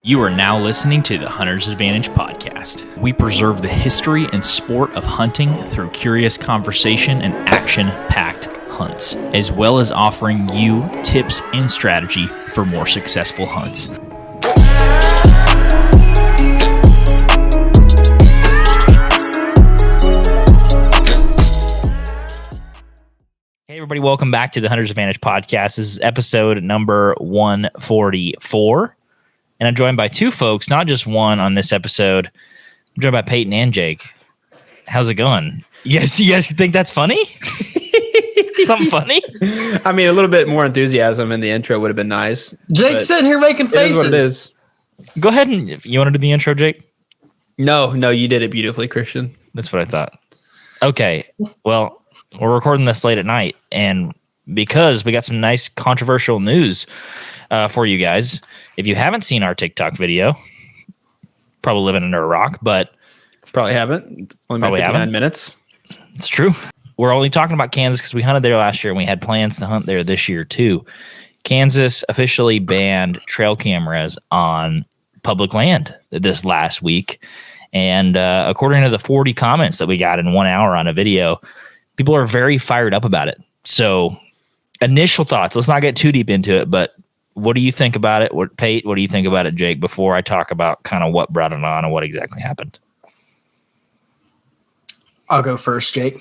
You are now listening to the Hunter's Advantage podcast. We preserve the history and sport of hunting through curious conversation and action-packed hunts, as well as offering you tips and strategy for more successful hunts. Hey everybody, welcome back to the Hunter's Advantage podcast. This is episode number 144. And I'm joined by two folks, not just one on this episode. I'm joined by Peyton and Jake. How's it going? You guys think that's funny? Something funny? I mean, a little bit more enthusiasm in the intro would have been nice. Jake's sitting here making faces. It is what it is. Go ahead and, if you want to do the intro, Jake? No, you did it beautifully, Christian. That's what I thought. Okay, well, we're recording this late at night, and because we got some nice controversial news for you guys. If you haven't seen our TikTok video, probably living under a rock, but probably haven't. Only been 59 minutes. It's true. We're only talking about Kansas because we hunted there last year and we had plans to hunt there this year too. Kansas officially banned trail cameras on public land this last week. And according to the 40 comments that we got in 1 hour on a video, people are very fired up about it. So initial thoughts, let's not get too deep into it, but what do you think about it? Pate, what do you think about it, Jake, before I talk about kind of what brought it on and what exactly happened? I'll go first, Jake.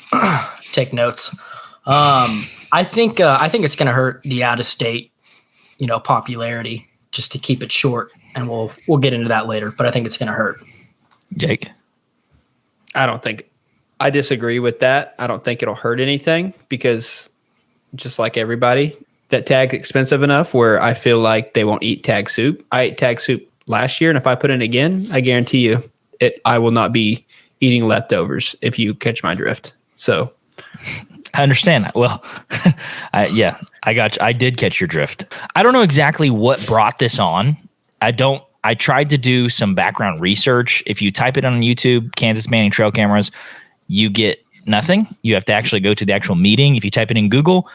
Take notes. I think it's going to hurt the out-of-state, popularity, just to keep it short, and we'll get into that later. But I think it's going to hurt. Jake, I disagree with that. I don't think it'll hurt anything because, just like everybody, that tag's expensive enough where I feel like they won't eat tag soup. I ate tag soup last year, and if I put it in again, I guarantee you I will not be eating leftovers if you catch my drift. So I understand. Well, I got you. I did catch your drift. I don't know exactly what brought this on. I tried to do some background research. If you type it on YouTube, Kansas banning trail cameras, you get nothing. You have to actually go to the actual meeting. If you type it in Google,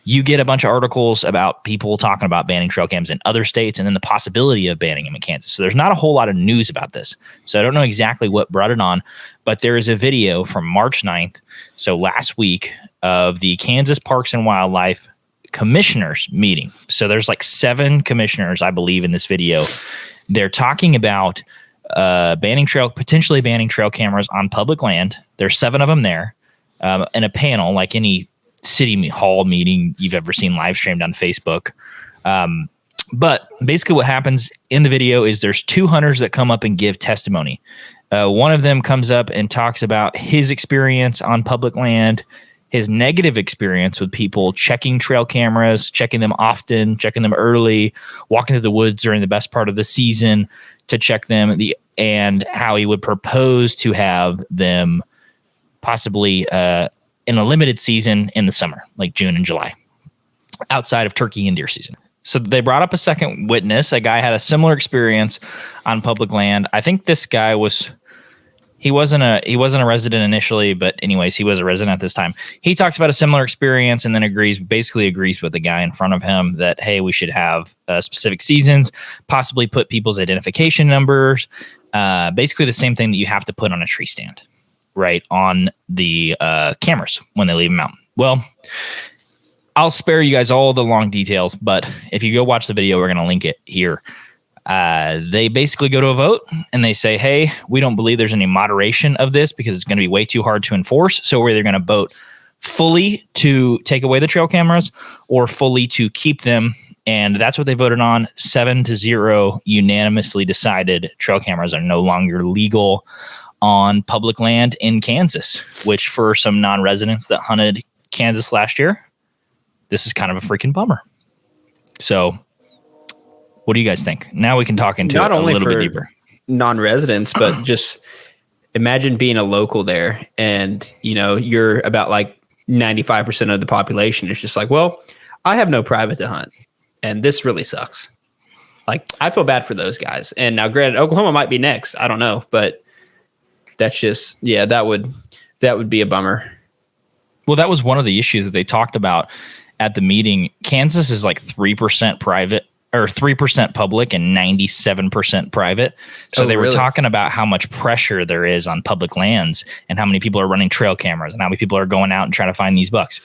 you get a bunch of articles about people talking about banning trail cams in other states and then the possibility of banning them in Kansas. So there's not a whole lot of news about this. So I don't know exactly what brought it on, but there is a video from March 9th, so last week, of the Kansas Parks and Wildlife Commissioners meeting. So there's like 7 commissioners, I believe, in this video. They're talking about potentially banning trail cameras on public land. There's 7 of them there in a panel, like any city hall meeting you've ever seen live streamed on Facebook. But basically what happens in the video is there's 2 hunters that come up and give testimony. One of them comes up and talks about his experience on public land, his negative experience with people checking trail cameras, checking them often, checking them early, walking to the woods during the best part of the season to check them, and how he would propose to have them possibly in a limited season in the summer, like June and July, outside of turkey and deer season. So they brought up a second witness. A guy had a similar experience on public land. I think this guy he wasn't a resident initially, but anyways, he was a resident at this time. He talks about a similar experience and then agrees with the guy in front of him that, hey, we should have specific seasons, possibly put people's identification numbers, basically the same thing that you have to put on a tree stand, right, on the cameras when they leave them out. Well, I'll spare you guys all the long details, but if you go watch the video, we're going to link it here. They basically go to a vote and they say, hey, we don't believe there's any moderation of this because it's going to be way too hard to enforce. So we're either going to vote fully to take away the trail cameras or fully to keep them. And that's what they voted on. 7-0 unanimously decided trail cameras are no longer legal on public land in Kansas, which for some non-residents that hunted Kansas last year, this is kind of a freaking bummer. So what do you guys think? Now we can talk into it a little bit deeper. Non-residents, but just imagine being a local there and, you're about like 95% of the population is just like, well, I have no private to hunt and this really sucks. Like, I feel bad for those guys. And now granted, Oklahoma might be next. I don't know, but that's just, that would be a bummer. Well, that was one of the issues that they talked about at the meeting. Kansas is like 3% private or 3% public and 97% private. So they were talking about how much pressure there is on public lands and how many people are running trail cameras and how many people are going out and trying to find these bucks.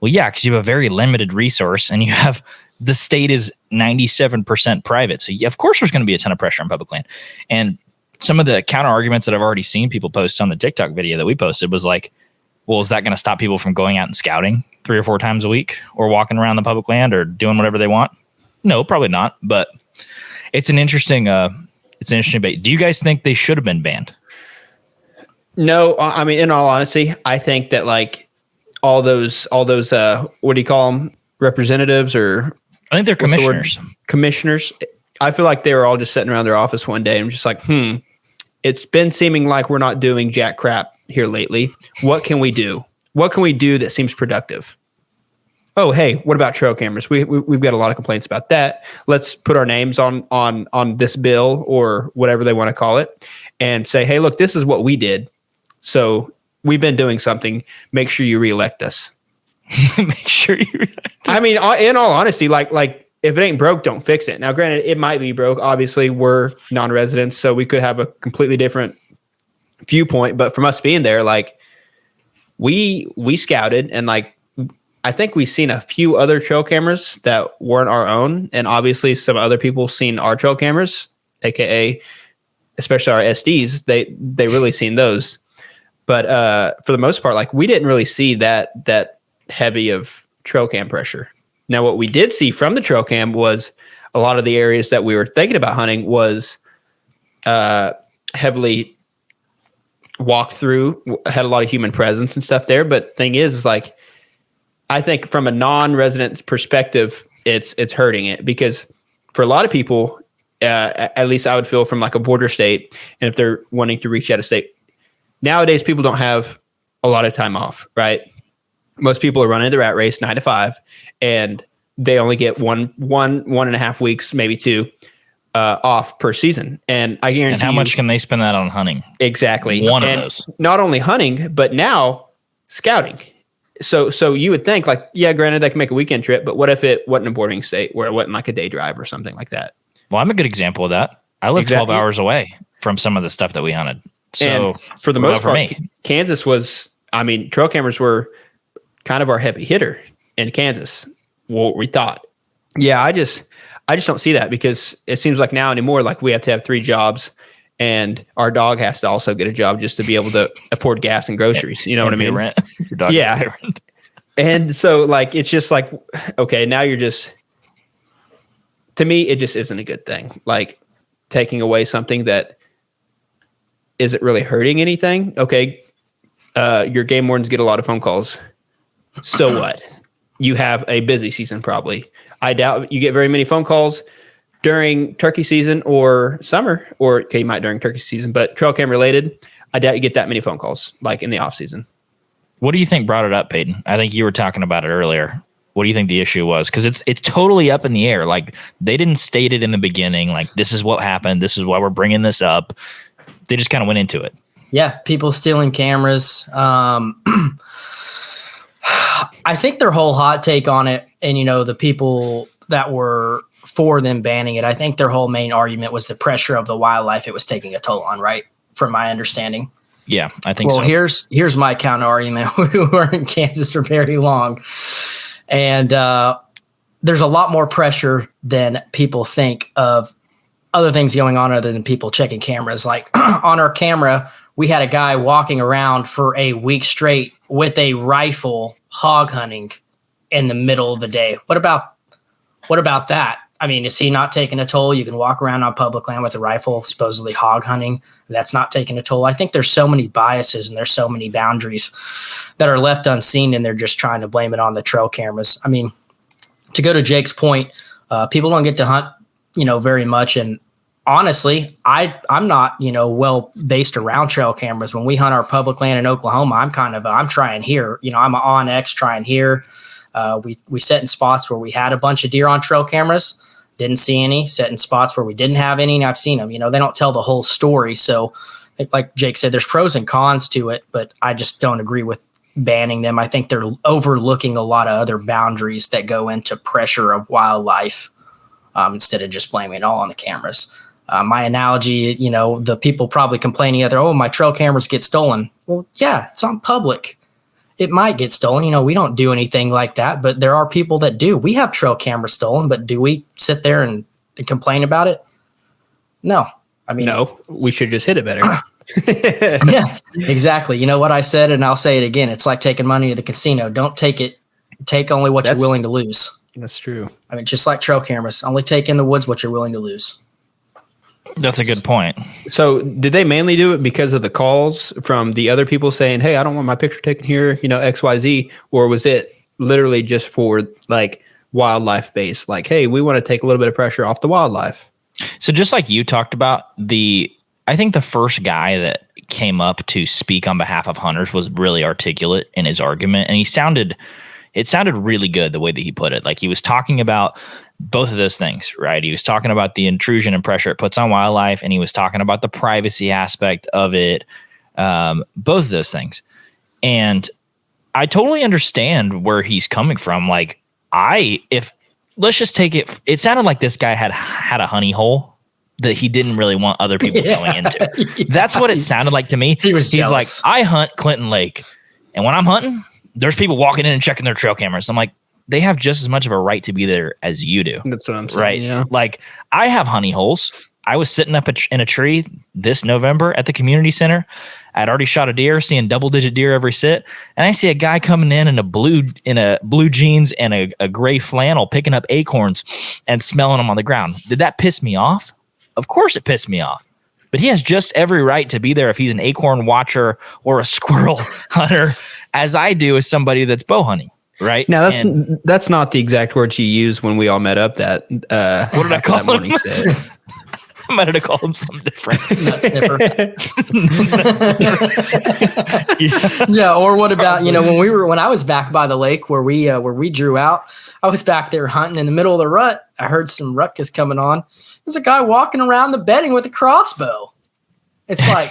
Well, yeah, because you have a very limited resource and you have the state is 97% private. So of course there's going to be a ton of pressure on public land. And some of the counter arguments that I've already seen people post on the TikTok video that we posted was like, well, is that going to stop people from going out and scouting 3 or 4 times a week or walking around the public land or doing whatever they want? No, probably not. But it's an interesting debate. Do you guys think they should have been banned? No, I mean, in all honesty, I think that like all those what do you call them? Representatives, or I think they're commissioners. Commissioners. I feel like they were all just sitting around their office one day and just like, it's been seeming like we're not doing jack crap here lately. What can we do? What can we do that seems productive? Oh, hey, what about trail cameras? We've got a lot of complaints about that. Let's put our names on this bill or whatever they want to call it and say, hey, look, this is what we did. So we've been doing something. Make sure you reelect us. Make sure you reelect us. I mean, in all honesty, like if it ain't broke, don't fix it. Now, granted, it might be broke. Obviously, we're non-residents, so we could have a completely different viewpoint. But from us being there, like we scouted and like, I think we've seen a few other trail cameras that weren't our own. And obviously some other people seen our trail cameras, AKA, especially our SDs, they really seen those. But for the most part, like we didn't really see that heavy of trail cam pressure. Now, what we did see from the trail cam was a lot of the areas that we were thinking about hunting was heavily walked through, had a lot of human presence and stuff there. But thing is like, I think from a non-resident perspective, it's hurting it because for a lot of people, at least I would feel from like a border state, and if they're wanting to reach out of state, nowadays people don't have a lot of time off, right? Most people are running the rat race 9 to 5, and they only get one and a half weeks, maybe 2, off per season. And I guarantee. And how much can they spend that on hunting? Exactly, one of those. Not only hunting, but now scouting. So you would think like, yeah, granted they can make a weekend trip, but what if it wasn't a boarding state where it wasn't like a day drive or something like that? Well, I'm a good example of that. I live 12 hours away from some of the stuff that we hunted. So and for the most part, Kansas was, I mean, trail cameras were kind of our heavy hitter in Kansas. What we thought. Yeah, I just don't see that because it seems like now anymore, like we have to have 3 jobs. And our dog has to also get a job just to be able to afford gas and groceries. You know what I mean? Rent. Your dog rent. And so like, it's just like, okay, now you're just, to me, it just isn't a good thing. Like taking away something that isn't really hurting anything. Okay. Your game wardens get a lot of phone calls. So what? You have a busy season probably. I doubt you get very many phone calls during turkey season or summer, or okay, you might during turkey season, but trail cam related, I doubt you get that many phone calls like in the off season. What do you think brought it up, Peyton? I think you were talking about it earlier. What do you think the issue was? Because it's totally up in the air. Like they didn't state it in the beginning. Like this is what happened. This is why we're bringing this up. They just kind of went into it. Yeah, people stealing cameras. I think their whole hot take on it, and the people that were for them banning it, I think their whole main argument was the pressure of the wildlife it was taking a toll on, right? From my understanding. Yeah, I think so. Well, here's my counter argument. We were in Kansas for very long, and there's a lot more pressure than people think of other things going on other than people checking cameras. Like on our camera, we had a guy walking around for a week straight with a rifle hog hunting in the middle of the day. What about that? I mean, is he not taking a toll? You can walk around on public land with a rifle, supposedly hog hunting. That's not taking a toll. I think there's so many biases and there's so many boundaries that are left unseen, and they're just trying to blame it on the trail cameras. I mean, to go to Jake's point, people don't get to hunt, very much. And honestly, I'm not, well based around trail cameras. When we hunt our public land in Oklahoma, I'm trying here. I'm on X trying here. We set in spots where we had a bunch of deer on trail cameras, didn't see any, set in spots where we didn't have any, and I've seen them. They don't tell the whole story. So like Jake said, there's pros and cons to it, but I just don't agree with banning them. I think they're overlooking a lot of other boundaries that go into pressure of wildlife. instead of just blaming it all on the cameras. My analogy, the people probably complaining that my trail cameras get stolen. Well, yeah, it's on public. It might get stolen. We don't do anything like that, but there are people that do. We have trail cameras stolen, but do we sit there and complain about it? No. No, we should just hit it better. Yeah, exactly. You know what I said, and I'll say it again. It's like taking money to the casino. Don't take it. Take only what you're willing to lose. That's true. Just like trail cameras, only take in the woods what you're willing to lose. That's a good point. So did they mainly do it because of the calls from the other people saying, hey, I don't want my picture taken here, XYZ, or was it literally just for like wildlife based? Like, hey, we want to take a little bit of pressure off the wildlife. So just like you talked about, I think the first guy that came up to speak on behalf of hunters was really articulate in his argument, and it sounded really good the way that he put it. Like he was talking about both of those things, right? He was talking about the intrusion and pressure it puts on wildlife, and he was talking about the privacy aspect of it, both of those things. And I totally understand where he's coming from. Like let's just take it. It sounded like this guy had a honey hole that he didn't really want other people going into. Yeah. That's what it sounded like to me. He's like, I hunt Clinton Lake, and when I'm hunting, there's people walking in and checking their trail cameras. I'm like, they have just as much of a right to be there as you do. That's what I'm saying. Right. Yeah. Like I have honey holes. I was sitting up in a tree this November at the community center. I'd already shot a deer, seeing double-digit deer every sit, and I see a guy coming in a blue jeans and a gray flannel, picking up acorns and smelling them on the ground. Did that piss me off? Of course, it pissed me off. But he has just every right to be there if he's an acorn watcher or a squirrel hunter, as I do as somebody that's bow hunting. Right now, that's not the exact words you used when we all met up. What did I call him? I might have called him something different. Nut sniffer. Yeah. Or what about when I was back by the lake where we drew out? I was back there hunting in the middle of the rut. I heard some ruckus coming on. There's a guy walking around the bedding with a crossbow. It's like,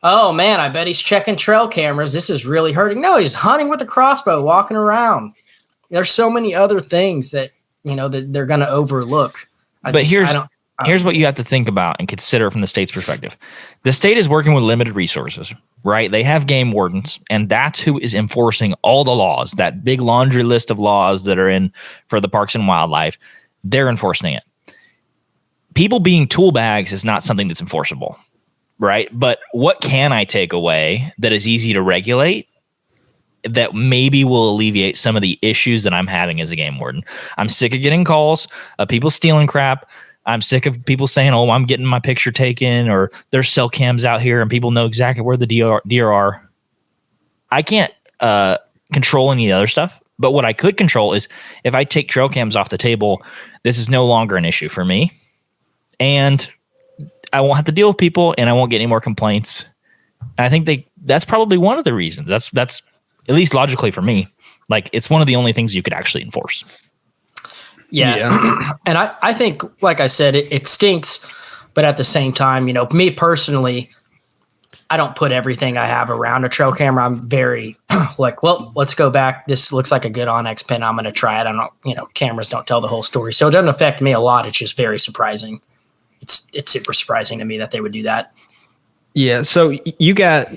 oh man, I bet he's checking trail cameras. This is really hurting. No, he's hunting with a crossbow, walking around. There's so many other things that that they're going to overlook. Here's what you have to think about and consider from the state's perspective. The state is working with limited resources, right? They have game wardens, and that's who is enforcing all the laws. That big laundry list of laws that are in for the parks and wildlife, they're enforcing it. People being tool bags is not something that's enforceable. Right. But what can I take away that is easy to regulate that maybe will alleviate some of the issues that I'm having as a game warden? I'm sick of getting calls of people stealing crap. I'm sick of people saying, oh, I'm getting my picture taken, or there's cell cams out here and people know exactly where the deer are. I can't control any other stuff. But what I could control is if I take trail cams off the table, this is no longer an issue for me. And I won't have to deal with people, and I won't get any more complaints. And I think that's probably one of the reasons. That's at least logically for me. Like it's one of the only things you could actually enforce. Yeah. And I think, like I said, it stinks, but at the same time, me personally, I don't put everything I have around a trail camera. I'm very like, well, let's go back. This looks like a good Onyx pin. I'm going to try it. I don't, cameras don't tell the whole story. So it doesn't affect me a lot. It's just very surprising. It's super surprising to me that they would do that. Yeah. So you got,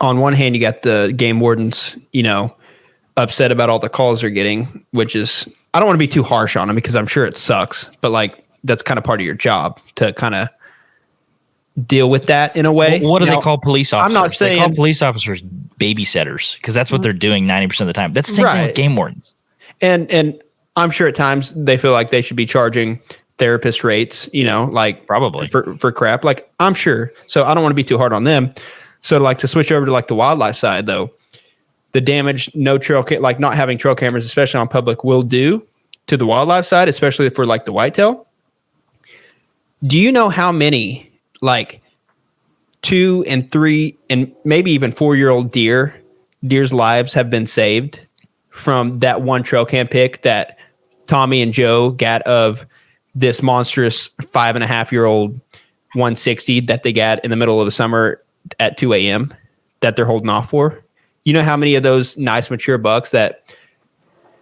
on one hand, you got the game wardens, upset about all the calls they're getting, which is, I don't want to be too harsh on them because I'm sure it sucks, but like that's kind of part of your job to kind of deal with that in a way. Well, what do they call police officers? I'm not saying they call police officers babysitters because that's what they're doing 90% of the time. That's the same thing with game wardens. And I'm sure at times they feel like they should be charging therapist rates, like probably for crap. Like I'm sure. So I don't want to be too hard on them. So to switch over to like the wildlife side though, the damage like not having trail cameras, especially on public, will do to the wildlife side, especially for like the whitetail. Do you know how many like 2 and 3 and maybe even 4-year-old deer's lives have been saved from that one trail cam pick that Tommy and Joe got of this monstrous 5.5-year-old 160 that they got in the middle of the summer at 2 a.m. that they're holding off for? You know how many of those nice mature bucks that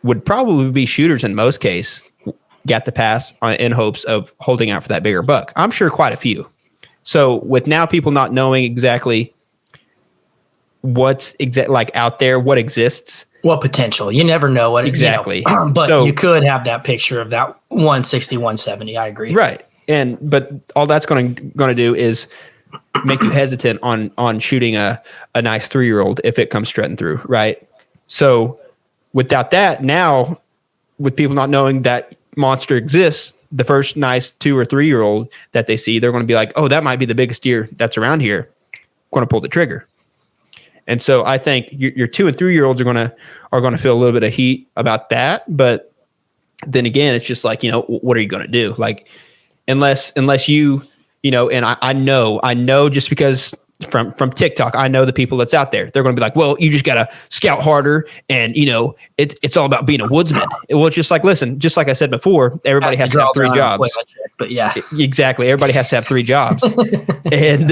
would probably be shooters in most cases got the pass in hopes of holding out for that bigger buck. I'm sure quite a few. So with now people not knowing exactly what's like out there, what exists, what potential, you never know what exactly. But so, you could have that picture of that 160, 170. I agree. Right. But all that's going to do is make you hesitant on shooting a nice 3-year-old if it comes strutting through. Right. So without that, now with people not knowing that monster exists, the first nice 2 or 3-year-old that they see, they're going to be like, oh, that might be the biggest deer that's around here. I'm going to pull the trigger. And so I think your 2 and 3-year-olds are going to feel a little bit of heat about that. But then again, it's just like, what are you going to do? Like, unless you, and I know just because from TikTok, I know the people that's out there, they're going to be like, well, you just got to scout harder. And, it's all about being a woodsman. Well, it's just like, listen, just like I said before, everybody has to have 3 jobs. But yeah, exactly. Everybody has to have 3 jobs. and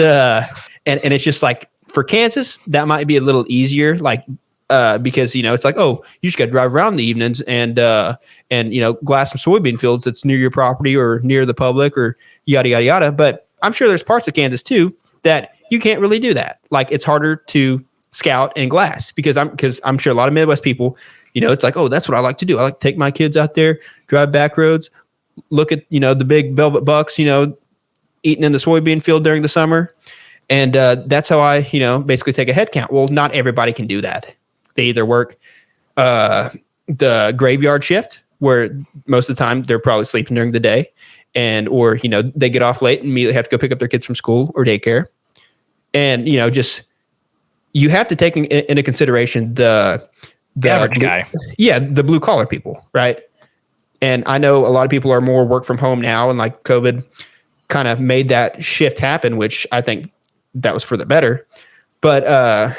it's just like, for Kansas, that might be a little easier, like because it's like, oh, you just got to drive around in the evenings and glass some soybean fields that's near your property or near the public or yada yada yada. But I'm sure there's parts of Kansas too that you can't really do that. Like it's harder to scout and glass because I'm sure a lot of Midwest people, it's like, oh, that's what I like to do. I like to take my kids out there, drive back roads, look at the big velvet bucks, eating in the soybean field during the summer. And that's how I, basically take a head count. Well, not everybody can do that. They either work the graveyard shift, where most of the time they're probably sleeping during the day, or they get off late and immediately have to go pick up their kids from school or daycare. And just you have to take into consideration the average guy. Yeah, the blue collar people, right? And I know a lot of people are more work from home now, and like COVID kind of made that shift happen, which I think that was for the better. But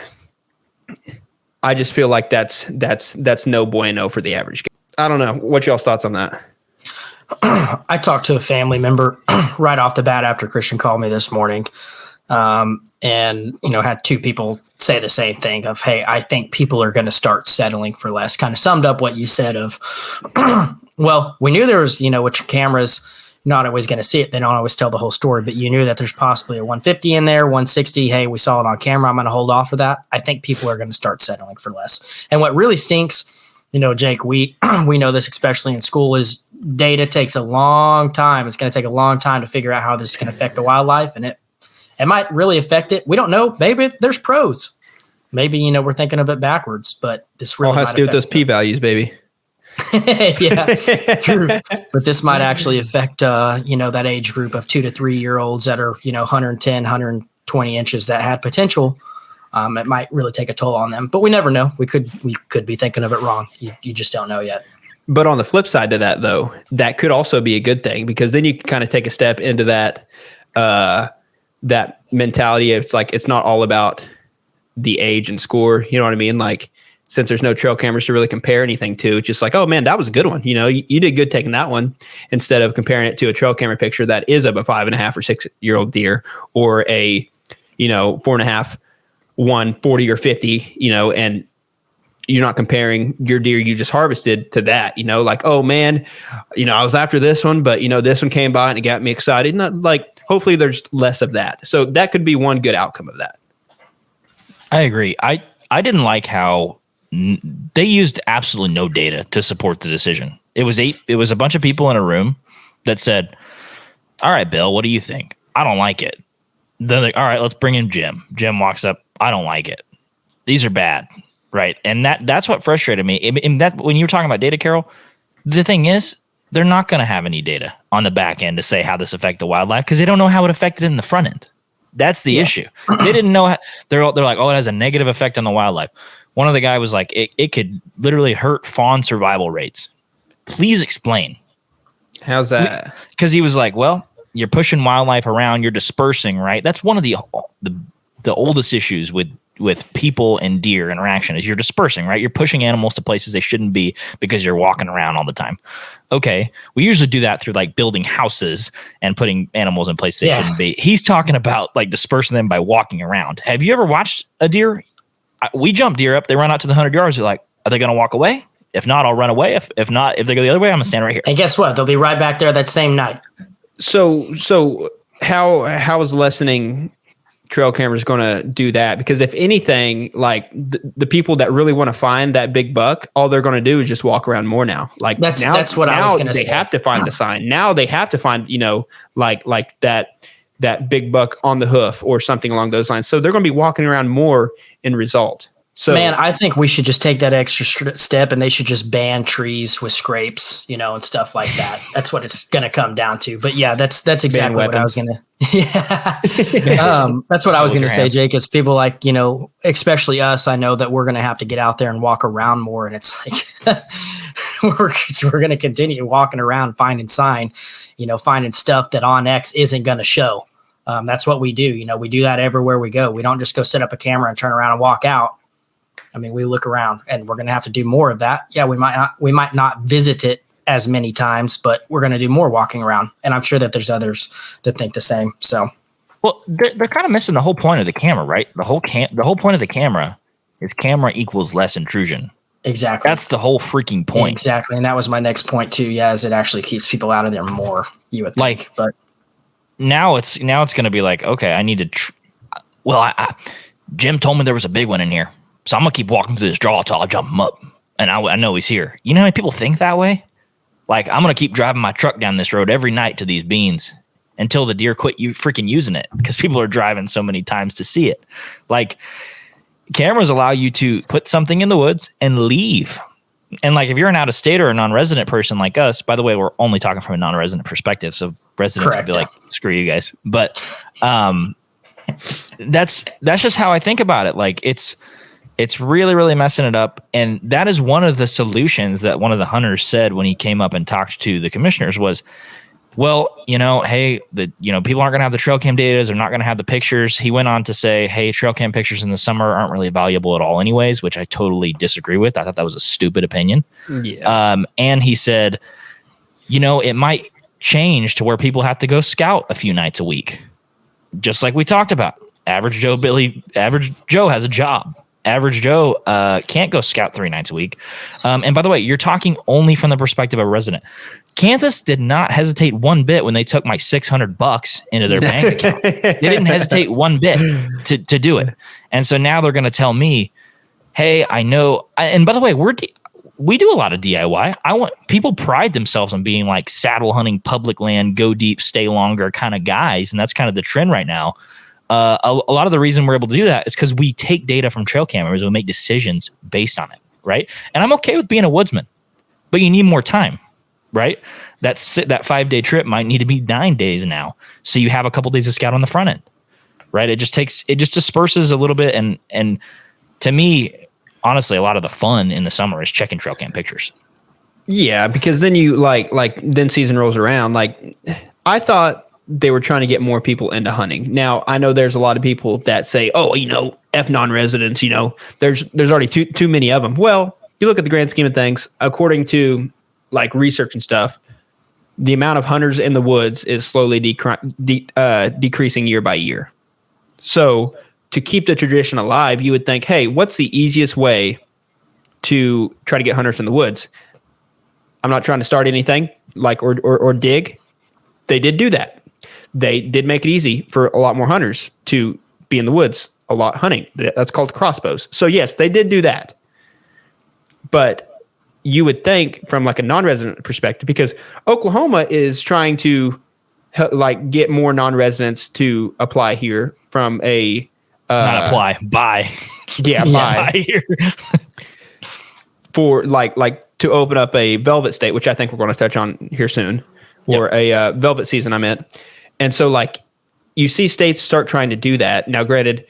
I just feel like that's no bueno for the average guy. I don't know. What's y'all's thoughts on that? I talked to a family member right off the bat after Christian called me this morning. And had 2 people say the same thing of, hey, I think people are going to start settling for less. Kind of summed up what you said of, well, we knew there was, with your cameras, not always going to see it. They don't always tell the whole story, but you knew that there's possibly a 150 in there, 160. Hey, we saw it on camera. I'm going to hold off for that. I think people are going to start settling for less. And what really stinks, Jake, we know this, especially in school, is data takes a long time. It's going to take a long time to figure out how this is going to affect the wildlife. And it might really affect it. We don't know. Maybe there's pros. Maybe, we're thinking of it backwards, but this really all has to do with those p-values, baby. Yeah, true. But this might actually affect, that age group of 2 to 3-year-olds that are, 110, 120 inches that had potential. It might really take a toll on them, but we never know. We could be thinking of it wrong. You just don't know yet. But on the flip side to that, though, that could also be a good thing because then you can kind of take a step into that mentality of it's like it's not all about the age and score. You know what I mean? Like, since there's no trail cameras to really compare anything to, it's just like, oh man, that was a good one. You did good taking that one instead of comparing it to a trail camera picture that is of a 5.5 or 6-year-old deer or a, 4.5, 140 or 50, and you're not comparing your deer you just harvested to that, like, oh man, I was after this one, but this one came by and it got me excited. Not like, hopefully there's less of that. So that could be one good outcome of that. I agree. I didn't like how they used absolutely no data to support the decision. It was a bunch of people in a room that said, all right, Bill, what do you think? I don't like it. Then they're like, all right, let's bring in Jim. Jim walks up. I don't like it. These are bad. Right. And that's what frustrated me. And that when you were talking about data, Carol, the thing is, they're not going to have any data on the back end to say how this affected the wildlife because they don't know how it affected in the front end. That's the issue. They didn't know. They're like, oh, it has a negative effect on the wildlife. One of the guy was like, it could literally hurt fawn survival rates. Please explain. How's that? Because he was like, well, you're pushing wildlife around, you're dispersing, right? That's one of the oldest issues with people and deer interaction is you're dispersing, right? You're pushing animals to places they shouldn't be because you're walking around all the time. Okay, we usually do that through like building houses and putting animals in places they shouldn't be. He's talking about like dispersing them by walking around. Have you ever watched a deer? We jump deer up, they run out to the 100 yards. They're like, are they going to walk away? If not, I'll run away. If not, if they go the other way, I'm gonna stand right here. And guess what? They'll be right back there that same night. So how is lessening trail cameras going to do that? Because if anything, like the people that really want to find that big buck, all they're going to do is just walk around more now. Like that's what I was going to say. They have to find the sign. Now they have to find, like that big buck on the hoof or something along those lines. So they're going to be walking around more in result. So, man, I think we should just take that extra step, and they should just ban trees with scrapes, and stuff like that. That's what it's going to come down to. But yeah, that's exactly what I was going to. Yeah, that's what I was going to say, Jake. Is people like especially us. I know that we're going to have to get out there and walk around more, and it's like we're going to continue walking around, finding sign, finding stuff that OnX isn't going to show. That's what we do. We do that everywhere we go. We don't just go set up a camera and turn around and walk out. I mean, we look around, and we're going to have to do more of that. Yeah, we might not visit it as many times, but we're going to do more walking around. And I'm sure that there's others that think the same. So, well, they're kind of missing the whole point of the camera, right? The whole point of the camera is camera equals less intrusion. Exactly. That's the whole freaking point. Exactly. And that was my next point too. Yeah, is it actually keeps people out of there more, you would think. But now it's going to be like, okay, I need to, Jim told me there was a big one in here. So I'm going to keep walking through this draw till I jump him up. And I know he's here. You know how many people think that way? Like, I'm going to keep driving my truck down this road every night to these beans until the deer quit freaking using it, because people are driving so many times to see it. Like, cameras allow you to put something in the woods and leave. And like, if you're an out-of-state or a non-resident person like us, by the way, we're only talking from a non-resident perspective. So residents would be like, screw you guys. But that's just how I think about it. Like, it's really, really messing it up. And that is one of the solutions that one of the hunters said when he came up and talked to the commissioners was, well, hey, people aren't going to have the trail cam data. They're not going to have the pictures. He went on to say, hey, trail cam pictures in the summer aren't really valuable at all anyways, which I totally disagree with. I thought that was a stupid opinion. Yeah. And he said, it might change to where people have to go scout a few nights a week. Just like we talked about. Average Joe has a job. Average Joe can't go scout 3 nights a week. And by the way, you're talking only from the perspective of a resident. Kansas did not hesitate one bit when they took my $600 into their bank account. They didn't hesitate one bit to do it. And so now they're going to tell me, hey, I know. And by the way, we do a lot of DIY. People pride themselves on being like saddle hunting, public land, go deep, stay longer kind of guys. And that's kind of the trend right now. A lot of the reason we're able to do that is because we take data from trail cameras and we make decisions based on it, right? And I'm okay with being a woodsman, but you need more time, right? That 5-day trip might need to be 9 days now, so you have a couple days of scout on the front end, right? It just disperses a little bit, and to me, honestly, a lot of the fun in the summer is checking trail cam pictures. Yeah, because then you then season rolls around. Like, I thought they were trying to get more people into hunting. Now, I know there's a lot of people that say, oh, F non-residents, there's already too many of them. Well, you look at the grand scheme of things, according to like research and stuff, the amount of hunters in the woods is slowly decreasing year by year. So to keep the tradition alive, you would think, hey, what's the easiest way to try to get hunters in the woods? I'm not trying to start anything or dig. They did do that. They did make it easy for a lot more hunters to be in the woods a lot hunting. That's called crossbows. So yes, they did do that. But you would think from like a non-resident perspective, because Oklahoma is trying to get more non-residents to apply here from a not apply, buy. Yeah, buy here. For to open up a velvet state, which I think we're going to touch on here soon, or a velvet season, I meant. And so you see states start trying to do that. Now, granted,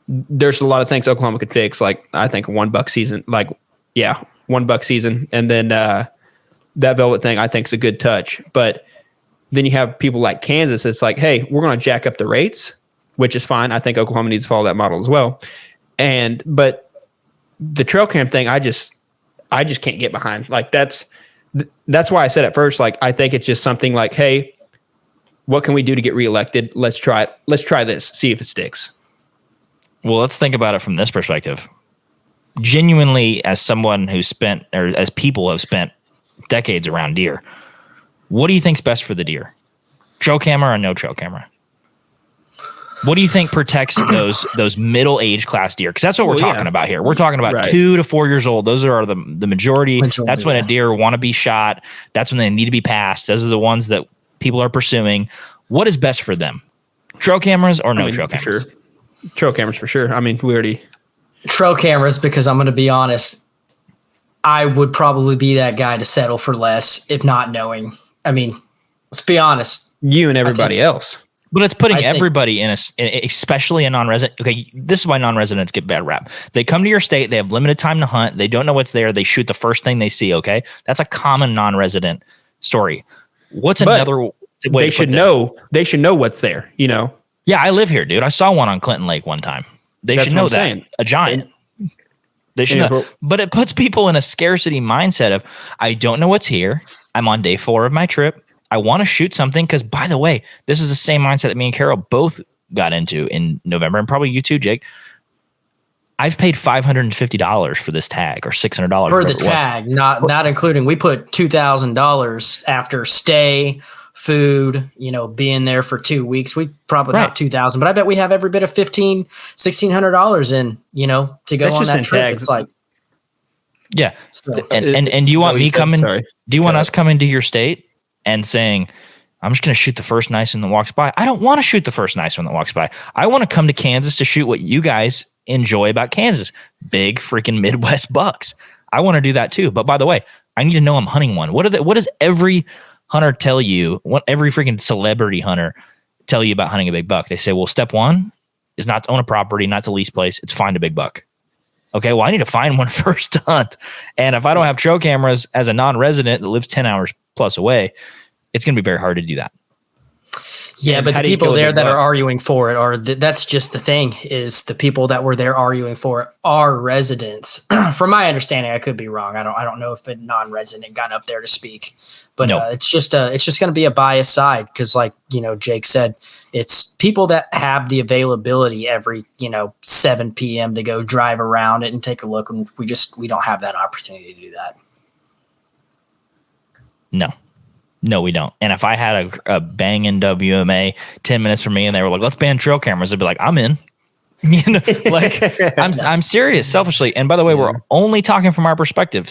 there's a lot of things Oklahoma could fix, like I think $1 season, $1 season. And then that velvet thing I think is a good touch. But then you have people like Kansas. It's like, hey, we're going to jack up the rates, which is fine. I think Oklahoma needs to follow that model as well. But the trail cam thing, I just can't get behind. Like that's why I said at first, I think it's just something like, hey, what can we do to get reelected? Let's try it. Let's try this. See if it sticks. Well, let's think about it from this perspective. genuinely, as someone who's spent, or as people have spent decades around deer, what do you think's best for the deer? Trail camera or no trail camera? What do you think protects those middle age class deer? Because that's what we're talking about here. We're talking about 2 to 4 years old. Those are the majority. That's when a deer want to be shot. That's when they need to be passed. Those are the ones that people are pursuing. What is best for them? Trail cameras or no trail cameras? Sure. Trail cameras for sure. I mean, we already trail cameras, because I'm going to be honest, I would probably be that guy to settle for less if not knowing. I mean, let's be honest. You and everybody else. But it's putting everybody in especially a non-resident. Okay, this is why non-residents get bad rap. They come to your state, they have limited time to hunt, they don't know what's there, they shoot the first thing they see, okay? That's a common non-resident story. What's another way they should know what's there, you know? Yeah, I live here, dude. I saw one on Clinton Lake one time. They should know that. Saying. A giant. They should know. But it puts people in a scarcity mindset of, I don't know what's here. I'm on day 4 of my trip. I want to shoot something because, by the way, this is the same mindset that me and Carol both got into in November, and probably you too, Jake. I've paid $550 for this tag, or $600 for the tag, not including. We put $2,000 after stay, food, being there for 2 weeks. We probably not $2,000, but I bet we have every bit of $1,600 in, to go on that trip. Tags. It's like, yeah, so, and you want me coming? Do you want us coming to your state and saying, I'm just going to shoot the first nice one that walks by? I don't want to shoot the first nice one that walks by. I want to come to Kansas to shoot what you guys enjoy about Kansas. Big freaking Midwest bucks. I want to do that too. But by the way, I need to know I'm hunting one. What does every hunter tell you? What every freaking celebrity hunter tell you about hunting a big buck? They say, well, step 1 is not to own a property, not to lease place. It's find a big buck. Okay, well, I need to find one first to hunt. And if I don't have trail cameras as a non-resident that lives 10 hours plus away, it's going to be very hard to do that. Yeah, but the people there that are arguing for it are, that's just the thing, is the people that were there arguing for it are residents. From my understanding, I could be wrong. I don't know if a non-resident got up there to speak, but it's just going to be a biased side. Cause like, Jake said, it's people that have the availability every, 7 PM to go drive around it and take a look. And we don't have that opportunity to do that. No, we don't. And if I had a banging WMA 10 minutes from me and they were like, let's ban trail cameras, I'd be like, I'm in. I'm serious, selfishly. And by the way, we're only talking from our perspective.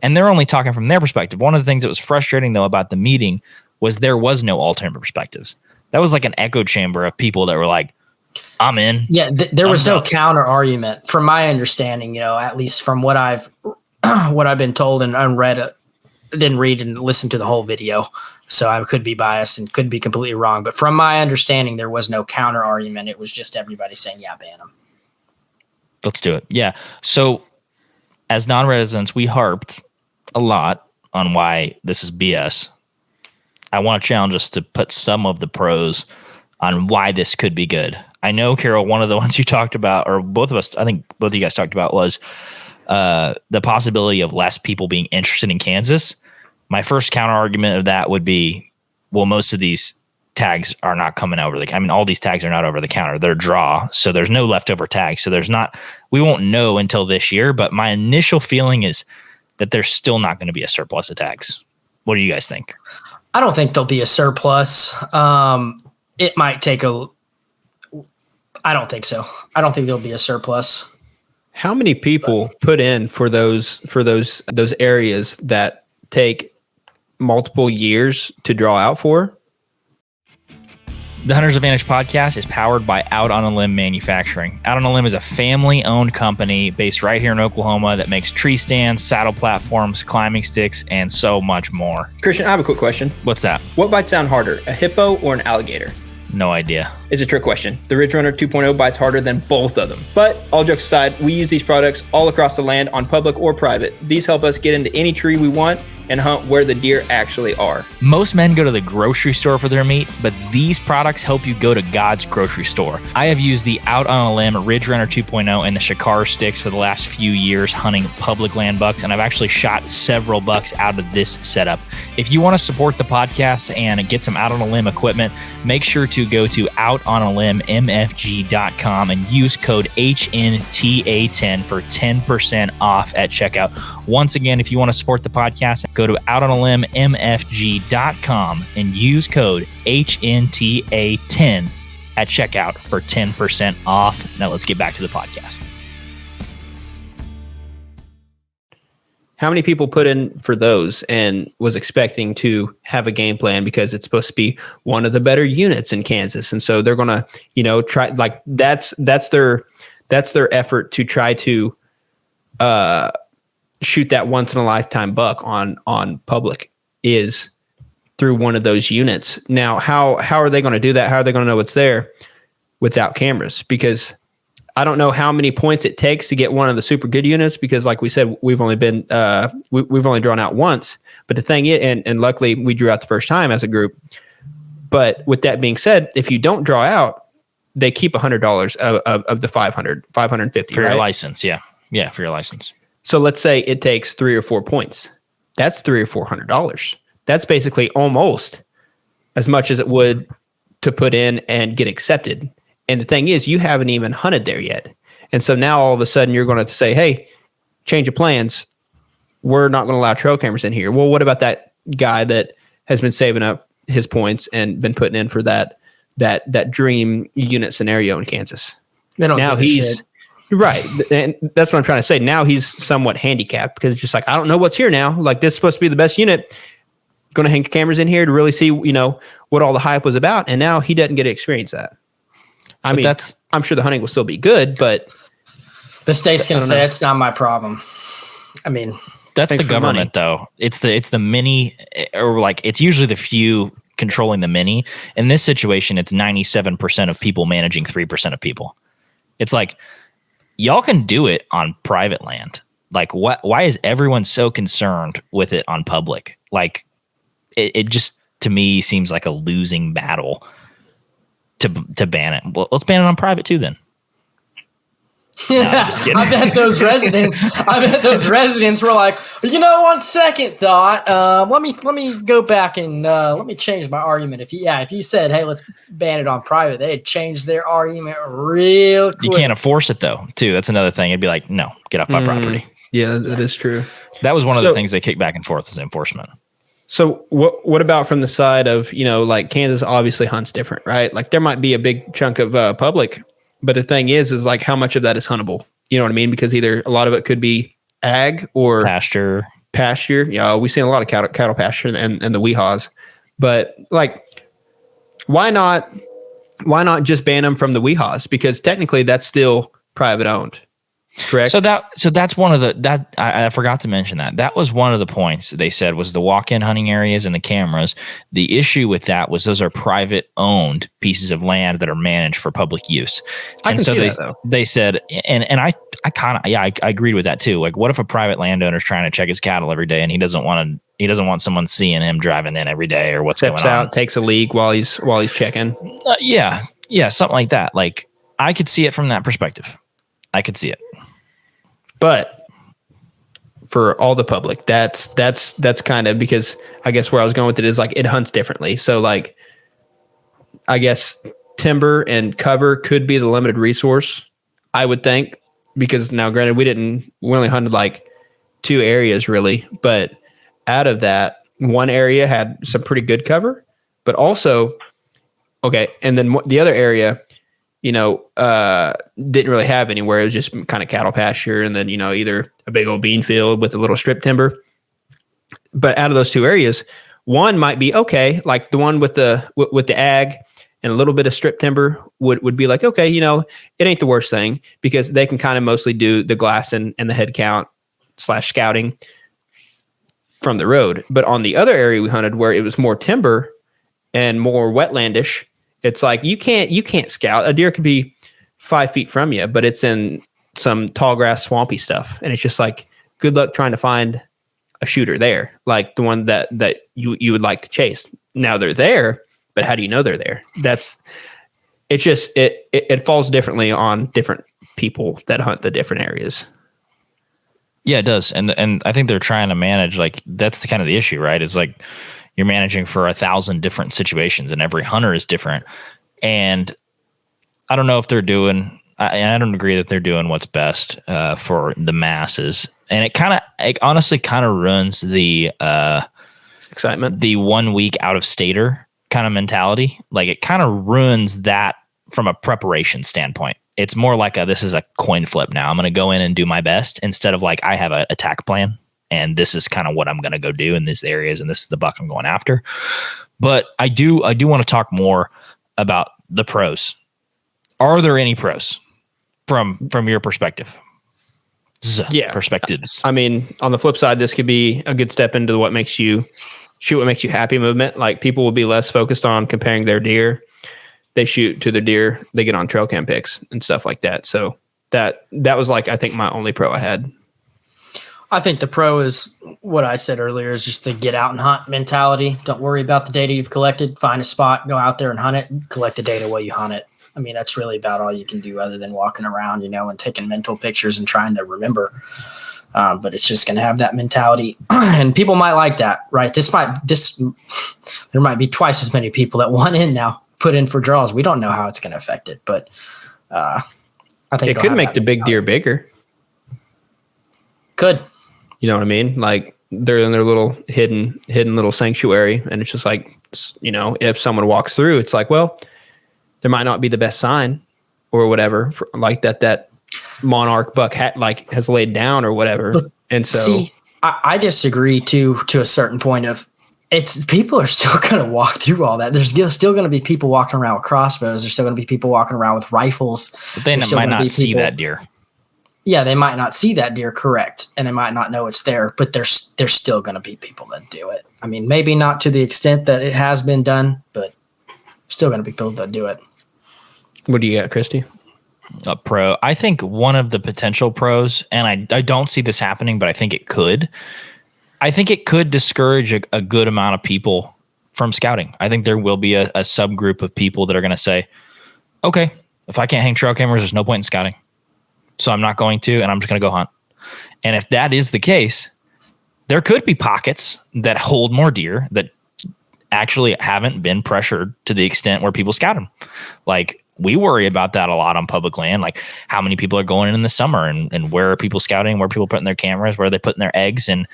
And they're only talking from their perspective. One of the things that was frustrating though about the meeting was there was no alternate perspectives. That was like an echo chamber of people that were like, I'm in. Yeah, there was no counter argument from my understanding, at least from what I've been told and read. Didn't read and listen to the whole video, so I could be biased and could be completely wrong. But from my understanding, there was no counter argument. It was just everybody saying, yeah, ban them. Let's do it. Yeah. So as non-residents, we harped a lot on why this is BS. I want to challenge us to put some of the pros on why this could be good. I know, Carol, one of the ones you talked about, or both of us, I think both of you guys talked about, was the possibility of less people being interested in Kansas. My first counter argument of that would be, well, most of these tags are not coming over all these tags are not over the counter. They're draw. So there's no leftover tags. So we won't know until this year. But my initial feeling is that there's still not going to be a surplus of tags. What do you guys think? I don't think there'll be a surplus. It might take I don't think so. I don't think there'll be a surplus. How many people put in for those areas that take multiple years to draw out for? The Hunter's Advantage podcast is powered by Out on a Limb Manufacturing. Out on a Limb is a family-owned company based right here in Oklahoma that makes tree stands, saddle platforms, climbing sticks, and so much more. Christian, I have a quick question. What's that? What bites down harder, a hippo or an alligator? No idea. It's a trick question. The Ridge Runner 2.0 bites harder than both of them. But all jokes aside, we use these products all across the land on public or private. These help us get into any tree we want and hunt where the deer actually are. Most men go to the grocery store for their meat, but these products help you go to God's grocery store. I have used the Out on a Limb Ridge Runner 2.0 and the Shakar sticks for the last few years hunting public land bucks, and I've actually shot several bucks out of this setup. If you want to support the podcast and get some Out on a Limb equipment, make sure to go to outonalimbmfg.com and use code HNTA10 for 10% off at checkout. Once again, if you want to support the podcast, go to outonalimbmfg.com and use code HNTA10 at checkout for 10% off. Now let's get back to the podcast. How many people put in for those and was expecting to have a game plan because it's supposed to be one of the better units in Kansas, and so they're gonna, try, like that's their effort to try to shoot that once in a lifetime buck on public is through one of those units. Now, how are they going to do that? How are they going to know what's there without cameras? Because I don't know how many points it takes to get one of the super good units, because like we said, we've only been we've only drawn out once. But the thing is, and luckily we drew out the first time as a group. But with that being said, if you don't draw out, they keep $100 of the 550 for right? your license. Yeah, for your license. So let's say it takes 3 or 4 points. That's $300 or $400. That's basically almost as much as it would to put in and get accepted. And the thing is, you haven't even hunted there yet. And so now all of a sudden you're going to say, hey, change of plans. We're not going to allow trail cameras in here. Well, what about that guy that has been saving up his points and been putting in for that dream unit scenario in Kansas? They don't now give a he's shit. Right. And that's what I'm trying to say. Now he's somewhat handicapped because it's just like, I don't know what's here now. Like, this is supposed to be the best unit. Going to hang cameras in here to really see, what all the hype was about. And now he doesn't get to experience that. I mean, I'm sure the hunting will still be good, but the state's going to say it's not my problem. I mean, that's the government, though. It's the mini, or like it's usually the few controlling the mini. In this situation, it's 97% of people managing 3% of people. It's like, y'all can do it on private land. Like, why is everyone so concerned with it on public? Like, it just, to me, seems like a losing battle to ban it. Well, let's ban it on private too, then. No, I'm just kidding. I bet those residents were like, on second thought, let me go back and let me change my argument. If you said, hey, let's ban it on private, they'd change their argument real quick. You can't enforce it though, too. That's another thing. It'd be like, no, get off my property. Yeah, that is true. That was one of the things they kicked back and forth, is enforcement. So what about from the side of, like Kansas obviously hunts different, right? Like there might be a big chunk of public, but the thing is like how much of that is huntable? You know what I mean? Because either a lot of it could be ag or pasture. Yeah, we've seen a lot of cattle pasture and the weehaws, but like, why not just ban them from the weehaws? Because technically that's still private owned. Correct. So that's one of I forgot to mention that was one of the points they said was the walk-in hunting areas and the cameras. The issue with that was those are private owned pieces of land that are managed for public use. I can see that, though. They said, and I agreed with that too. Like, what if a private landowner is trying to check his cattle every day and he doesn't want someone seeing him driving in every day, or what's Steps going on? out, takes a leak while he's checking. Yeah, something like that. Like, I could see it from that perspective. I could see it. But for all the public, that's kind of, because I guess where I was going with it is like it hunts differently. So like, I guess timber and cover could be the limited resource, I would think, because now granted we only hunted like 2 areas really, but out of that, one area had some pretty good cover, but also, okay. And then the other area, didn't really have anywhere. It was just kind of cattle pasture, and then, either a big old bean field with a little strip timber. But out of those 2 areas, one might be okay. Like the one with the ag and a little bit of strip timber would be like, okay, it ain't the worst thing, because they can kind of mostly do the glass and the head count / scouting from the road. But on the other area we hunted, where it was more timber and more wetlandish, it's like you can't scout. A deer could be 5 feet from you, but it's in some tall grass, swampy stuff, and it's just like, good luck trying to find a shooter there, like the one that you would like to chase. Now they're there, but how do you know they're there? It's just it falls differently on different people that hunt the different areas. Yeah, it does. And I think they're trying to manage, like, that's the kind of the issue, right? It's like you're managing for 1,000 different situations and every hunter is different. And I don't know if they're doing, I don't agree that they're doing what's best for the masses. And it honestly kind of ruins the excitement, the 1 week out of stater kind of mentality. Like, it kind of ruins that from a preparation standpoint. It's more like this is a coin flip now. I'm going to go in and do my best instead of like I have an attack plan and this is kind of what I'm going to go do in these areas and this is the buck I'm going after. But I do want to talk more about the pros. Are there any pros from your perspective? Perspectives. I mean, on the flip side, this could be a good step into what makes you happy movement. Like, people will be less focused on comparing their deer. They shoot to their deer, they get on trail cam pics and stuff like that. So that was like, I think, my only pro I had. I think the pro is what I said earlier, is just the get out and hunt mentality. Don't worry about the data you've collected. Find a spot, go out there and hunt it, and collect the data while you hunt it. I mean, that's really about all you can do other than walking around, and taking mental pictures and trying to remember. But it's just going to have that mentality, and people might like that, right? There might be twice as many people that want in now, put in for draws. We don't know how it's going to affect it, but I think it could make the big deer bigger. Could. You know what I mean? Like, they're in their little hidden little sanctuary, and it's just like, if someone walks through, it's like, well, there might not be the best sign or whatever, like that monarch buck has laid down or whatever. And so, see, I disagree to a certain point of. People are still going to walk through all that. There's still going to be people walking around with crossbows. There's still going to be people walking around with rifles. But they might not see that deer. Yeah, they might not see that deer, correct. And they might not know it's there, but there's still going to be people that do it. I mean, maybe not to the extent that it has been done, but still going to be people that do it. What do you got, Christy? A pro. I think one of the potential pros, and I don't see this happening, but I think it could. I think it could discourage a good amount of people from scouting. I think there will be a subgroup of people that are going to say, okay, if I can't hang trail cameras, there's no point in scouting. So I'm not going to, and I'm just going to go hunt. And if that is the case, there could be pockets that hold more deer that actually haven't been pressured to the extent where people scout them. Like, we worry about that a lot on public land, like how many people are going in the summer and where are people scouting, where are people putting their cameras, where are they putting their eggs. And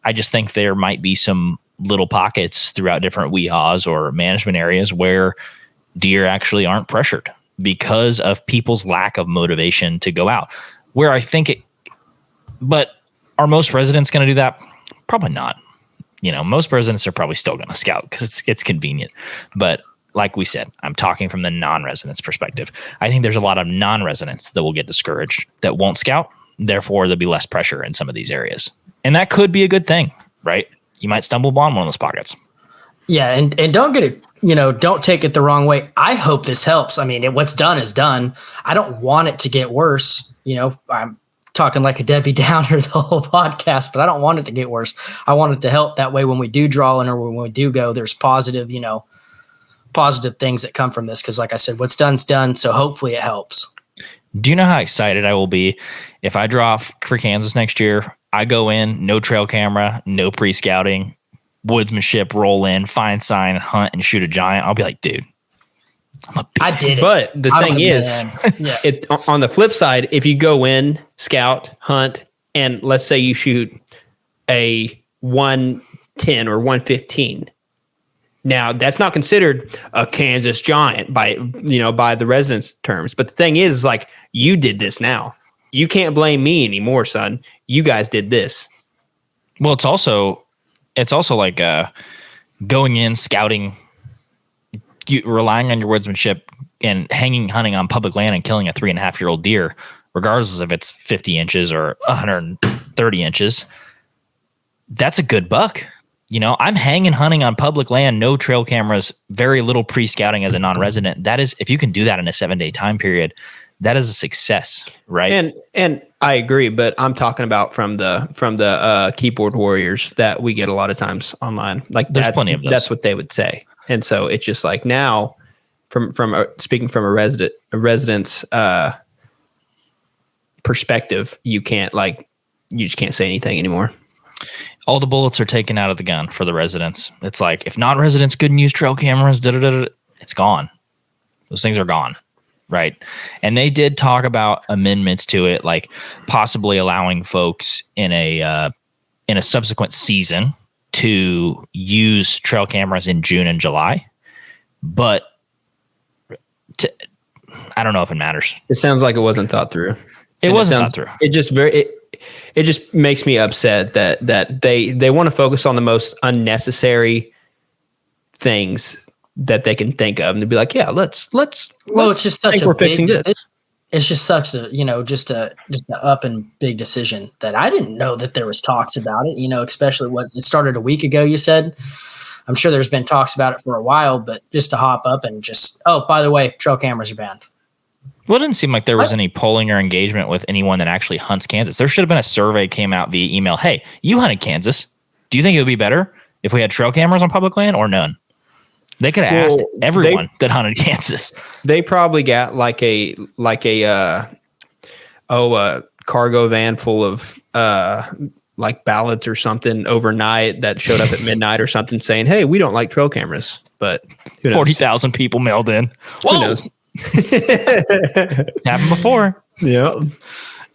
I just think there might be some little pockets throughout different weehaws or management areas where deer actually aren't pressured because of people's lack of motivation to go out. Where I think but are most residents going to do that? Probably not. Most residents are probably still going to scout because it's convenient. But like we said, I'm talking from the non-residents perspective. I think there's a lot of non-residents that will get discouraged that won't scout. Therefore, there'll be less pressure in some of these areas. And that could be a good thing, right? You might stumble upon one of those pockets. Yeah, and don't get it, don't take it the wrong way. I hope this helps. I mean, what's done is done. I don't want it to get worse. I'm talking like a Debbie Downer the whole podcast, but I don't want it to get worse. I want it to help. That way, when we do draw in or when we do go, there's positive things that come from this. Because like I said, what's done's done. So hopefully it helps. Do you know how excited I will be if I draw for Kansas next year? I go in, no trail camera, no pre-scouting, woodsmanship, roll in, find sign, hunt, and shoot a giant. I'll be like, dude, I'm a beast. I did it. But the thing is, on the flip side, if you go in, scout, hunt, and let's say you shoot a 110 or 115, now that's not considered a Kansas giant by the residents' terms. But the thing is, like, you did this now. You can't blame me anymore, son. You guys did this. Well, it's also like going in, scouting, relying on your woodsmanship and hunting on public land and killing a 3.5-year-old deer, regardless if it's 50 inches or 130 inches. That's a good buck. I'm hanging hunting on public land, no trail cameras, very little pre-scouting as a non-resident. That is, if you can do that in a 7-day time period, that is a success, right? And I agree, but I'm talking about from the keyboard warriors that we get a lot of times online. Like There's plenty of those. That's what they would say. And so it's just like now, speaking from a resident's perspective, you just can't say anything anymore. All the bullets are taken out of the gun for the residents. It's like, if non-residents couldn't use trail cameras, it's gone. Those things are gone, right? And they did talk about amendments to it, like possibly allowing folks in a subsequent season to use trail cameras in June and July. But I don't know if it matters. It sounds like it wasn't thought through. It wasn't thought through. It just makes me upset that they want to focus on the most unnecessary things that they can think of, and to be like, yeah, let's. Well, it's just such we're fixing this. It's just such a just a up and big decision that I didn't know that there was talks about it. Especially what it started a week ago. You said, I'm sure there's been talks about it for a while, but just to hop up and just, oh, by the way, trail cameras are banned. Well, it didn't seem like there was any polling or engagement with anyone that actually hunts Kansas. There should have been a survey came out via email. Hey, you hunted Kansas. Do you think it would be better if we had trail cameras on public land or none? They could have asked everyone that hunted Kansas. They probably got like a cargo van full of like ballots or something overnight that showed up at midnight or something saying, hey, we don't like trail cameras. But 40,000 people mailed in. Who knows? It's happened before.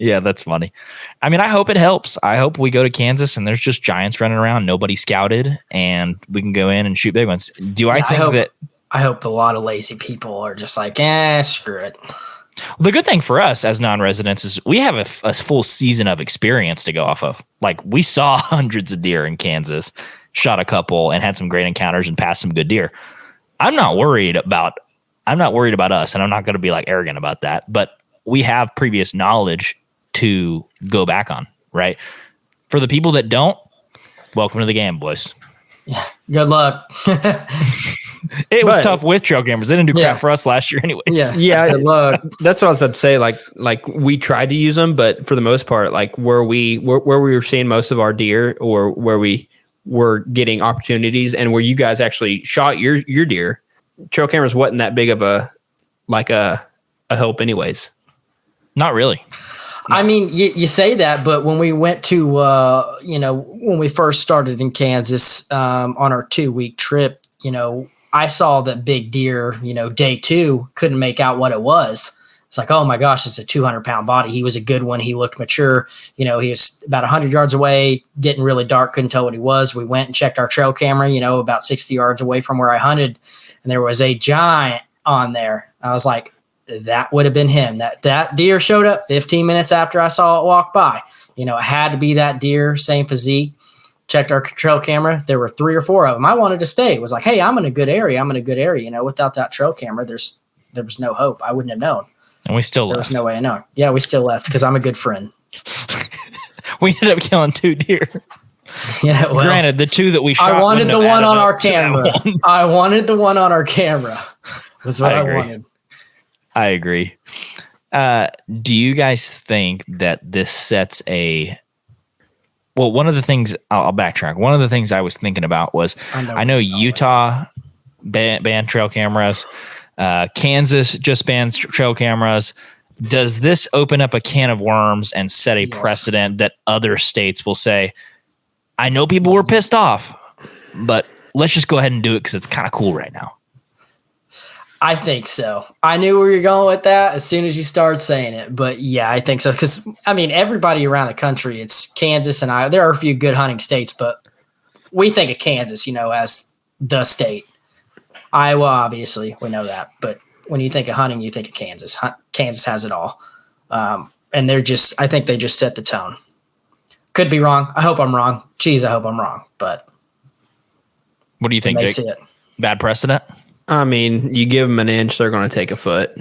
Yeah, that's funny. I mean, I hope it helps. I hope we go to Kansas and there's just giants running around, nobody scouted, and we can go in and shoot big ones. I hope a lot of lazy people are just like, screw it. The good thing for us as non-residents is we have a full season of experience to go off of. Like, we saw hundreds of deer in Kansas, shot a couple, and had some great encounters and passed some good deer. I'm not worried about us, and I'm not going to be like arrogant about that, but we have previous knowledge to go back on, right? For the people that don't, welcome to the game, boys. Yeah, good luck. It was tough with trail cameras. They didn't do crap for us last year anyways. Yeah. Good luck. That's what I was about to say. Like we tried to use them, but for the most part, like where we were seeing most of our deer, or where we were getting opportunities, and where you guys actually shot your deer, trail cameras wasn't that big of a help anyways. Not really. I mean, you say that, but when we went to, when we first started in Kansas on our 2-week trip, I saw that big deer, day 2, couldn't make out what it was. It's like, oh my gosh, it's a 200-pound body. He was a good one. He looked mature. He was about 100 yards away, getting really dark, couldn't tell what he was. We went and checked our trail camera, about 60 yards away from where I hunted, and there was a giant on there. I was like, that would have been him. That deer showed up 15 minutes after I saw it walk by. It had to be that deer, same physique. Checked our trail camera. There were 3 or 4 of them. I wanted to stay. It was like, hey, I'm in a good area. Without that trail camera, there was no hope. I wouldn't have known. And we still left. There was no way of knowing. Yeah, we still left because I'm a good friend. We ended up killing 2 deer. Yeah, well, granted, the 2 that we shot. I wanted the one on our camera. I wanted the one on our camera. Was what I wanted. I agree. Do you guys think that this sets one of the things, I'll backtrack. One of the things I was thinking about was, I know Utah banned trail cameras. Kansas just banned trail cameras. Does this open up a can of worms and set a precedent that other states will say, I know people were pissed off, but let's just go ahead and do it because it's kind of cool right now? I think so. I knew where you're going with that as soon as you started saying it. But yeah, I think so. Because, everybody around the country, it's Kansas and Iowa. There are a few good hunting states, but we think of Kansas, as the state. Iowa, obviously, we know that. But when you think of hunting, you think of Kansas. Kansas has it all. And I think they just set the tone. Could be wrong. I hope I'm wrong. Geez, I hope I'm wrong. But what do you think, Jake? Bad precedent? You give them an inch, they're going to take a foot.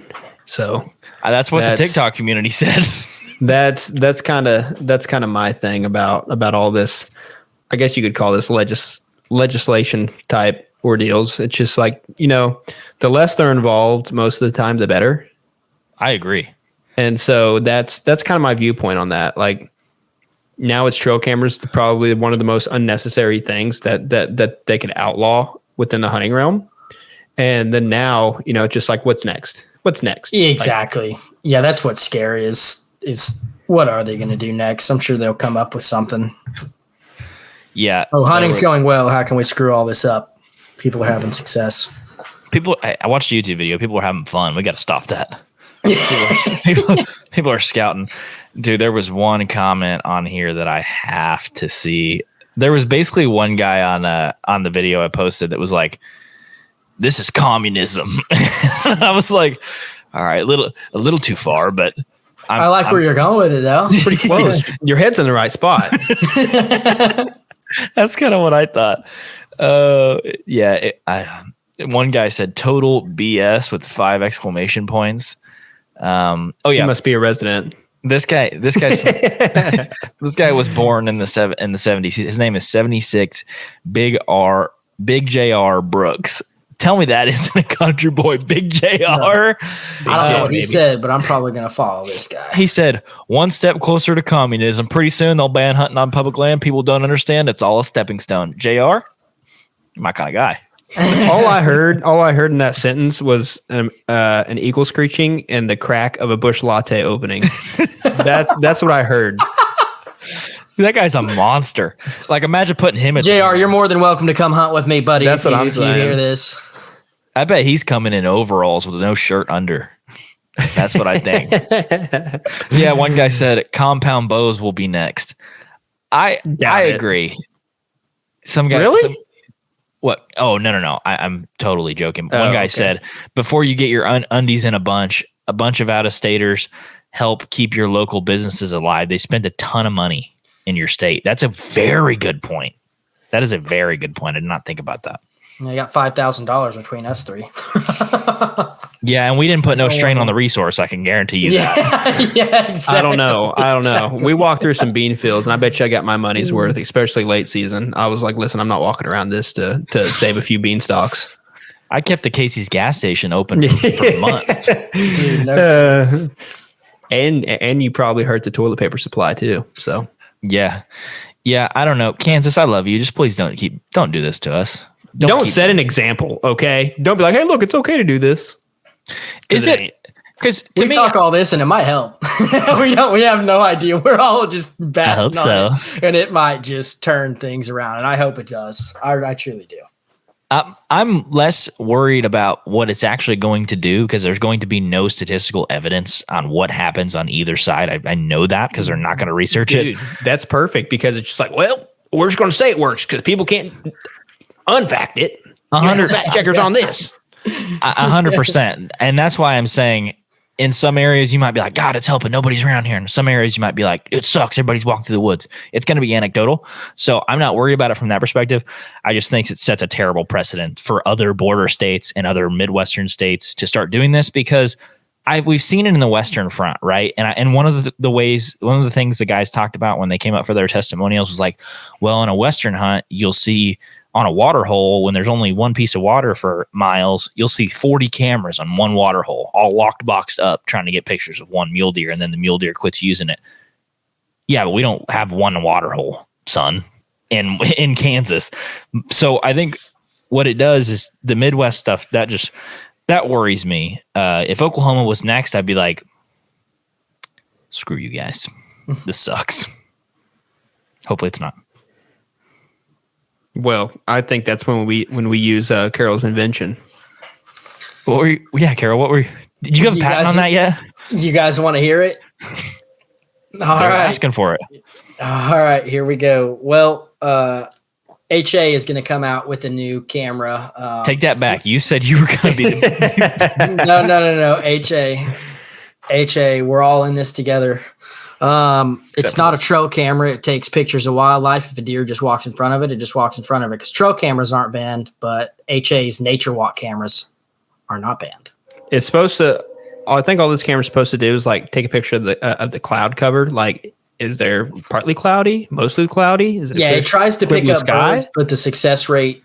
So that's what the TikTok community said. That's kind of my thing about all this. I guess you could call this legislation type ordeals. It's just like, the less they're involved, most of the time, the better. I agree. And so that's kind of my viewpoint on that. Like now it's trail cameras, probably one of the most unnecessary things that they could outlaw within the hunting realm. And then now, it's just like, what's next? What's next? Exactly. Yeah, that's what's scary is what are they going to do next? I'm sure they'll come up with something. Yeah. Oh, hunting's going well. How can we screw all this up? People are having success. I watched a YouTube video. People are having fun. We got to stop that. People are scouting. Dude, there was one comment on here that I have to see. There was basically one guy on the video I posted that was like, "This is communism." I was like, all right, a little too far, but I like where you're going with it, though. Pretty close. Your head's in the right spot. That's kind of what I thought. One guy said total BS with 5 exclamation points. He must be a resident. This guy this guy was born in the 70s. His name is 76 Big JR Brooks. Tell me that isn't a country boy, Big JR. No. I don't know what he said, but I'm probably going to follow this guy. He said, one step closer to communism. Pretty soon they'll ban hunting on public land. People don't understand. It's all a stepping stone. JR, my kind of guy. all I heard in that sentence was an eagle screeching and the crack of a bush latte opening. That's what I heard. That guy's a monster. Like, imagine putting him at JR, you're more than welcome to come hunt with me, buddy. That's what I'm saying. If you hear this. I bet he's coming in overalls with no shirt under. That's what I think. Yeah, one guy said compound bows will be next. I agree. Some guy really? What? Oh, no. I'm totally joking. One guy said, before you get your undies in a bunch of out-of-staters help keep your local businesses alive. They spend a ton of money in your state. That's a very good point. That is a very good point. I did not think about that. I got $5,000 between us three. Yeah, and we didn't put no strain on the resource. I can guarantee you that. Yeah, exactly. I don't know. We walked through some bean fields, and I bet you I got my money's worth, especially late season. I was like, listen, I'm not walking around this to save a few bean stalks. I kept the Casey's gas station open for months. Dude, and you probably hurt the toilet paper supply too. So yeah. I don't know, Kansas. I love you. Just please don't do this to us. Don't set an example, okay? Don't be like, hey, look, it's okay to do this. Is it? Because we talk all this and it might help. We have no idea. We're all just bad, and it might just turn things around. And I hope it does. I truly do. I'm less worried about what it's actually going to do because there's going to be no statistical evidence on what happens on either side. I know that because they're not going to research it. That's perfect because it's just like, well, we're just going to say it works because people can't unfact it. 100 fact checkers on this. 100%. And that's why I'm saying in some areas you might be like, God, it's helping. Nobody's around here. And in some areas you might be like, it sucks. Everybody's walking through the woods. It's going to be anecdotal. So I'm not worried about it from that perspective. I just think it sets a terrible precedent for other border states and other Midwestern states to start doing this because we've seen it in the Western front, right? And one of the things the guys talked about when they came up for their testimonials was like, well, in a Western hunt, you'll see on a water hole, when there's only one piece of water for miles, you'll see 40 cameras on one water hole, all locked, boxed up, trying to get pictures of one mule deer, and then the mule deer quits using it. Yeah, but we don't have one water hole, son, in Kansas. So I think what it does is the Midwest stuff, that worries me. If Oklahoma was next, I'd be like, screw you guys. This sucks. Hopefully it's not. Well, I think that's when we use Carol's invention. Carol, did you have a patent on that yet? You guys want to hear it? All right. Asking for it. All right, here we go. Well, HA is going to come out with a new camera. Take that back. You said you were going to be the No. HA, we're all in this together. It's not a trail camera. It takes pictures of wildlife. If a deer just walks in front of it, it just walks in front of it. Because trail cameras aren't banned, but HA's nature walk cameras are not banned. It's supposed to. I think all this camera's supposed to do is like take a picture of the cloud cover. Like, is there partly cloudy, mostly cloudy? Is it it tries to pick up birds, but the success rate,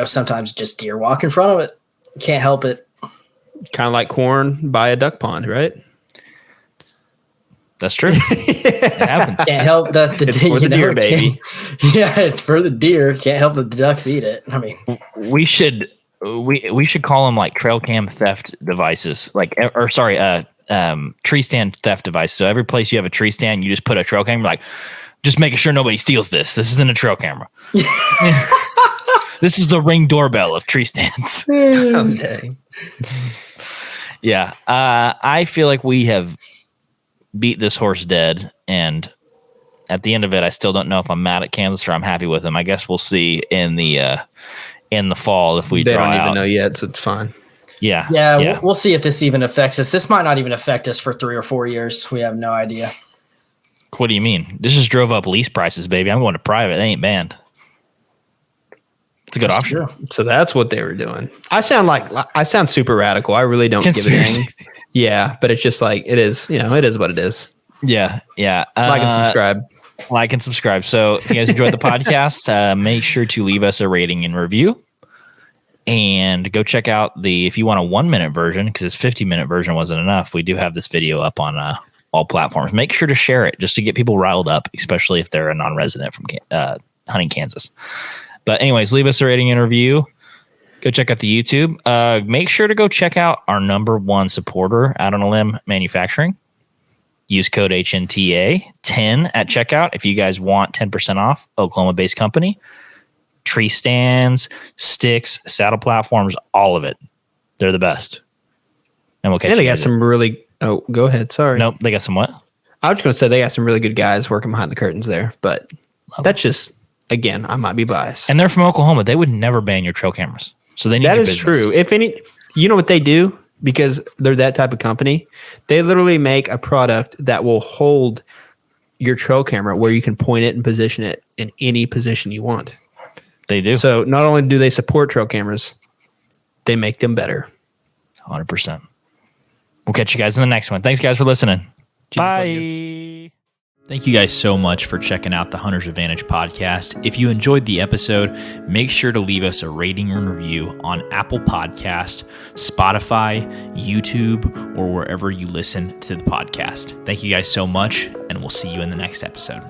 sometimes just deer walk in front of it. You can't help it. Kind of like corn by a duck pond, right? That's true. It happens. Can't help that It's for the deer, baby. Yeah, it's for the deer. Can't help that the ducks eat it. I mean, We should call them like trail cam theft devices, tree stand theft device. So every place you have a tree stand, you just put a trail camera, like just making sure nobody steals this. This isn't a trail camera. This is the Ring doorbell of tree stands. Okay. Yeah. I feel like we have beat this horse dead, and at the end of it, I still don't know if I'm mad at Kansas or I'm happy with them. I guess we'll see in the fall if we They draw don't even out. know yet, so it's fine. Yeah. We'll see if this even affects us. This might not even affect us for 3 or 4 years. We have no idea. What do you mean? This just drove up lease prices, baby. I'm going to private. They ain't banned. It's a good That's option. true. So that's what they were doing. I sound super radical. I really don't Conspiracy. give a dang. Yeah, but it's just like it is. It is what it is. Yeah. Like and subscribe. Like and subscribe. So if you guys enjoyed the podcast, make sure to leave us a rating and review. And go check out if you want a 1-minute version, because this 50-minute version wasn't enough. We do have this video up on all platforms. Make sure to share it just to get people riled up, especially if they're a non-resident from hunting Kansas. But anyways, leave us a rating and review. Go check out the YouTube. Make sure to go check out our #1 supporter, Out on a Limb Manufacturing. Use code HNTA10 at checkout if you guys want 10% off. Oklahoma-based company. Tree stands, sticks, saddle platforms, all of it. They're the best. And we'll catch you. They got guys some really. Oh, go ahead. Sorry. Nope, they got some what? I was just going to say they got some really good guys working behind the curtains there, but that's just, again, I might be biased. And they're from Oklahoma. They would never ban your trail cameras. So they need That your is business. true. If any, you know what they do? Because they're that type of company. They literally make a product that will hold your trail camera where you can point it and position it in any position you want. They do. So not only do they support trail cameras, they make them better. 100%. We'll catch you guys in the next one. Thanks, guys, for listening. Bye. Thank you guys so much for checking out the Hunter's Advantage podcast. If you enjoyed the episode, make sure to leave us a rating and review on Apple Podcast, Spotify, YouTube, or wherever you listen to the podcast. Thank you guys so much, and we'll see you in the next episode.